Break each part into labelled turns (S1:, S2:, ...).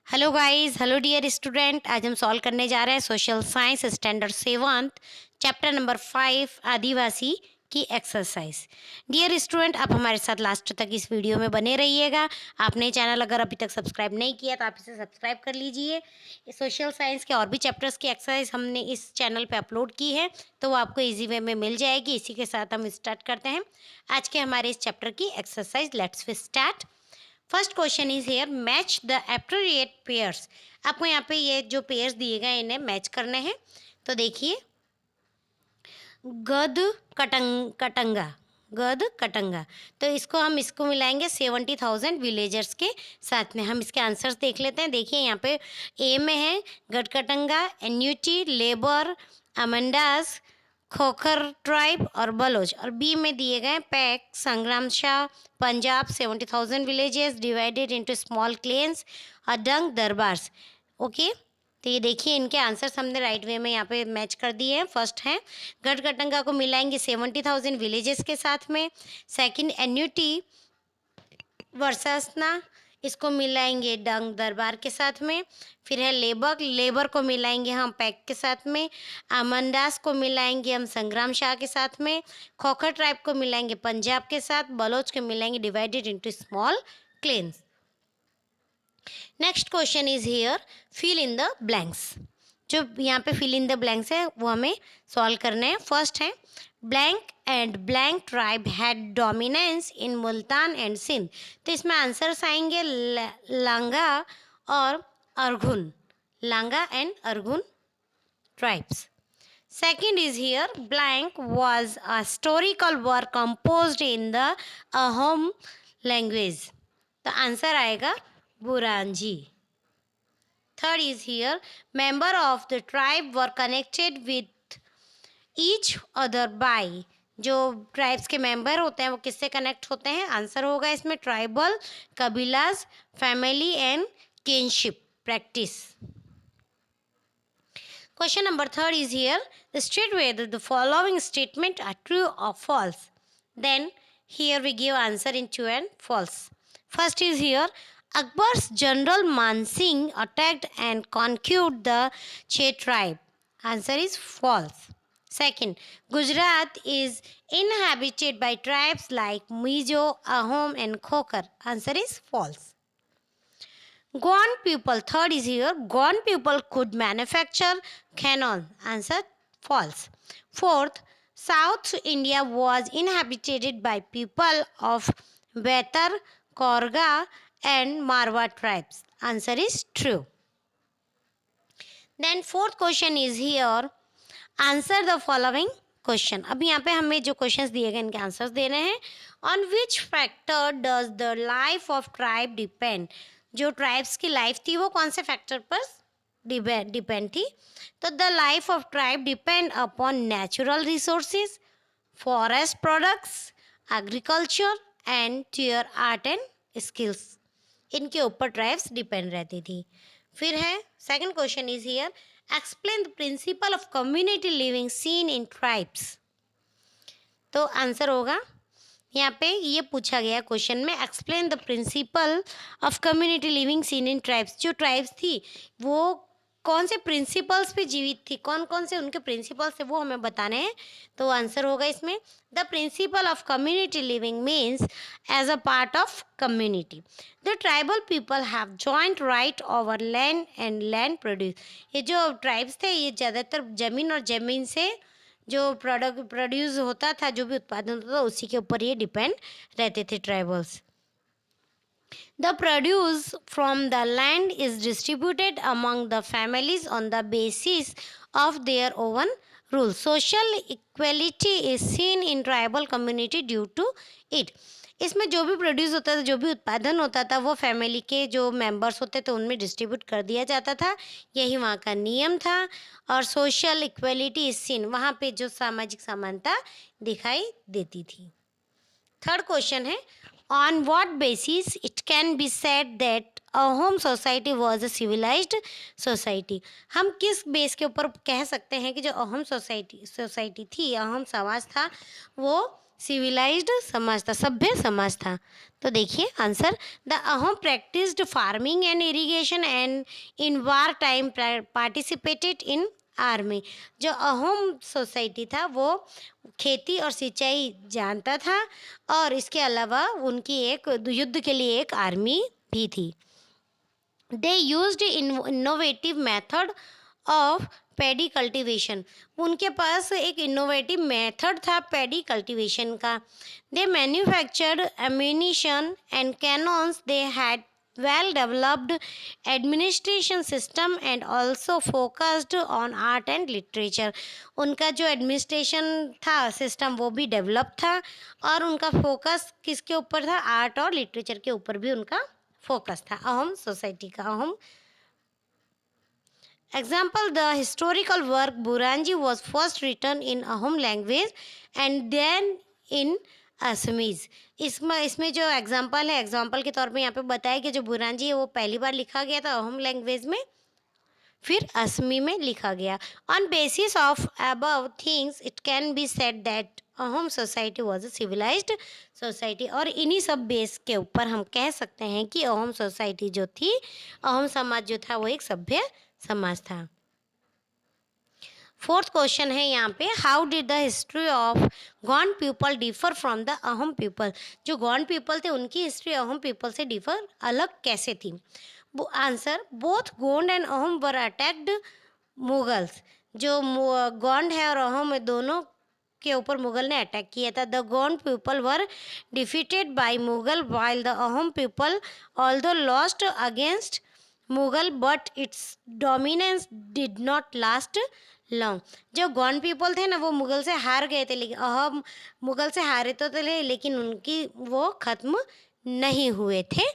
S1: Hello guys, hello dear student. आज हम solve करने जा रहे हैं social science standard 7 chapter number 5 आदिवासी की एक्सरसाइज। डियर स्टूडेंट, आप हमारे साथ लास्ट तक इस वीडियो में बने रहिएगा। आपने चैनल अगर अभी तक सब्सक्राइब नहीं किया तो आप इसे सब्सक्राइब कर लीजिए। सोशल साइंस के और भी चैप्टर्स की एक्सरसाइज हमने इस चैनल पे अपलोड की है, तो वो आपको ईजी वे में मिल जाएगी। इसी के साथ हम स्टार्ट करते हैं आज के हमारे इस चैप्टर की exercise. Let's start. First question is here, match the appropriate pairs. आपको यहाँ पे ये जो पेयर्स दिए गए इन्हें मैच करने हैं। तो देखिए, गद कटंगा, गद कटंगा। तो इसको मिलाएंगे 70,000 विलेजर्स के साथ में। हम इसके आंसर्स देख लेते हैं। देखिए यहाँ पे ए में है गडकटंगा, एन्यूटी, लेबर, अमंडास, खोखर ट्राइब और बलोच। और बी में दिए गए पैक, संग्राम Shah, Punjab, 70,000 villages divided into small clans और डंग दरबार्स। ओके, तो ये देखिए इनके आंसर्स हमने राइट वे में यहाँ पे मैच कर दिए हैं। फर्स्ट है गढ़कटंगा को मिलाएंगे 70,000 विलेजेस के साथ में। सेकंड एन्यूटी वर्सासना, इसको मिलाएंगे डंग दरबार के साथ में। फिर है लेबर, लेबर को मिलाएंगे हम पैक के साथ में। अमनदास को मिलाएंगे हम संग्राम शाह के साथ में। खोखर ट्राइब को मिलाएंगे पंजाब के साथ। बलोच को मिलाएंगे divided into small clans. Next question is here, fill in the blanks. जो यहाँ पे फिल इन द ब्लैंक्स है वो हमें सॉल्व करने हैं। फर्स्ट है blank and blank tribe had dominance in Multan and Sindh. तो इसमें आंसर्स आएंगे लांगा और Arghun, Langah and Arghun tribes. Second is here, blank was a historical work composed in the Ahom language. तो आंसर आएगा बुरांजी। Third is here, member of the tribe were connected with each other by। जो tribes के member होते हैं वो किससे connect होते हैं? आंसर होगा इसमें ट्राइबल, कबीलाज, family and kinship practice. Question number 3 is here, state whether the following statement are true or false. Then here we give answer in true and false. First is here, Akbar's general Man Singh attacked and conquered the Che tribe. Answer is false. Second, Gujarat is inhabited by tribes like Mizo, Ahom and Khokar. Answer is false. Goan people, third is here, Goan people could manufacture cannon. Answer false. Fourth, South India was inhabited by people of Betar, Korga and Marwa tribes. Answer is true. Then fourth question is here, answer the following question. अब यहाँ पे हमें जो questions दिए गए इनके answers देने हैं। On which factor does the life of tribe depend. जो ट्राइब्स की लाइफ थी वो कौन से फैक्टर पर डिपेंड थी? तो the life of tribe depend upon natural resources, forest products, agriculture and tear art and skills. इनके ऊपर ट्राइब्स डिपेंड रहती थी। फिर है second question is here, explain the principle of community living seen in tribes. तो answer होगा यहाँ पे ये पूछा गया क्वेश्चन में, explain the principle of community living seen in tribes. जो ट्राइब्स थी वो कौन से प्रिंसिपल्स पे जीवित थी, कौन कौन से उनके प्रिंसिपल्स थे वो हमें बताने हैं। तो आंसर होगा इसमें, the principle of community living means as a part of community the tribal people have joint right over land and land produce. ये जो ट्राइब्स थे ये ज़्यादातर ज़मीन और ज़मीन से जो प्रोड्यूस होता था, जो भी उत्पादन होता था उसी के ऊपर ये डिपेंड रहते थे tribals. The produce from the land is distributed among the families on the basis of their own rules. Social equality is seen in tribal community due to it. इसमें जो भी प्रोड्यूस होता था, जो भी उत्पादन होता था, वो फैमिली के जो मेंबर्स होते थे उनमें डिस्ट्रीब्यूट कर दिया जाता था। यही वहाँ का नियम था। और सोशल इक्वलिटी इज सीन, वहाँ पे जो सामाजिक समानता दिखाई देती थी। थर्ड क्वेश्चन है, on what basis it can be said that Ahom society was a civilized society. हम किस बेस के ऊपर कह सकते हैं कि जो अहोम सोसाइटी थी, अहोम समाज था, वो सिविलाइज्ड समाज था, सभ्य समाज था। तो देखिए answer, the Ahom practised farming and irrigation and in war time participated in army. जो अहोम सोसाइटी था वो खेती और सिंचाई जानता था और इसके अलावा उनकी एक युद्ध के लिए एक आर्मी भी थी। They used innovative method of paddy cultivation. उनके पास एक इनोवेटिव मेथड था पैडी कल्टीवेशन का। They manufactured ammunition and cannons. They had well developed administration system and also focused on art and literature। उनका जो एडमिनिस्ट्रेशन था सिस्टम वो भी डेवलप था और उनका फोकस किसके ऊपर था, आर्ट और लिटरेचर के ऊपर भी उनका फोकस था। अहोम सोसाइटी का Ahom example, the historical work Buranji was first written in Ahom language and then in Assamese. इसमें जो एग्जाम्पल है, एग्जाम्पल के तौर पे यहाँ पे बताया कि जो बुरांजी है वो पहली बार लिखा गया था अहोम लैंग्वेज में, फिर असमी में लिखा गया। On basis of above things it can be said that Ahom society was a civilized society. और इन्हीं सब बेस के ऊपर हम कह सकते हैं कि अहोम सोसाइटी जो थी, अहोम समाज जो था वो एक सभ्य समाज था। फोर्थ क्वेश्चन है यहाँ पे, how did the history of Gond people differ from the Ahom people. जो गोंड पीपल थे उनकी हिस्ट्री अहोम पीपल से डिफर अलग कैसे थी। Answer, both Gond and Ahom were attacked Mughals. जो गोंड है और अहोम है दोनों के ऊपर मुगल ने अटैक किया था। The Gond people were defeated by Mughal while the Ahom people although lost against Mughal but it's dominance did not last long. जो गोंड पीपल थे ना वो मुगल से हार गए थे, लेकिन अहोम मुगल से हारे तो थे लेकिन उनकी वो ख़त्म नहीं हुए थे।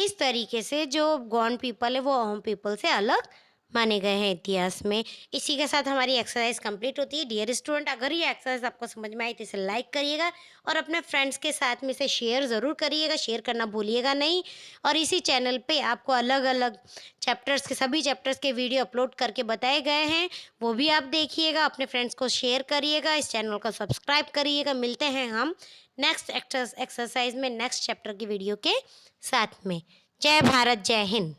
S1: इस तरीके से जो गोंड पीपल है वो अहोम पीपल से अलग माने गए हैं इतिहास में। इसी के साथ हमारी एक्सरसाइज कंप्लीट होती है। डियर स्टूडेंट, अगर ये एक्सरसाइज आपको समझ में आई तो इसे लाइक करिएगा और अपने फ्रेंड्स के साथ में इसे शेयर ज़रूर करिएगा, शेयर करना भूलिएगा नहीं। और इसी चैनल पे आपको अलग अलग चैप्टर्स के सभी चैप्टर्स के वीडियो अपलोड करके बताए गए हैं, वो भी आप देखिएगा, अपने फ्रेंड्स को शेयर करिएगा, इस चैनल को सब्सक्राइब करिएगा। मिलते हैं हम नेक्स्ट एक्सरसाइज में नेक्स्ट चैप्टर की वीडियो के साथ में। जय भारत, जय हिंद।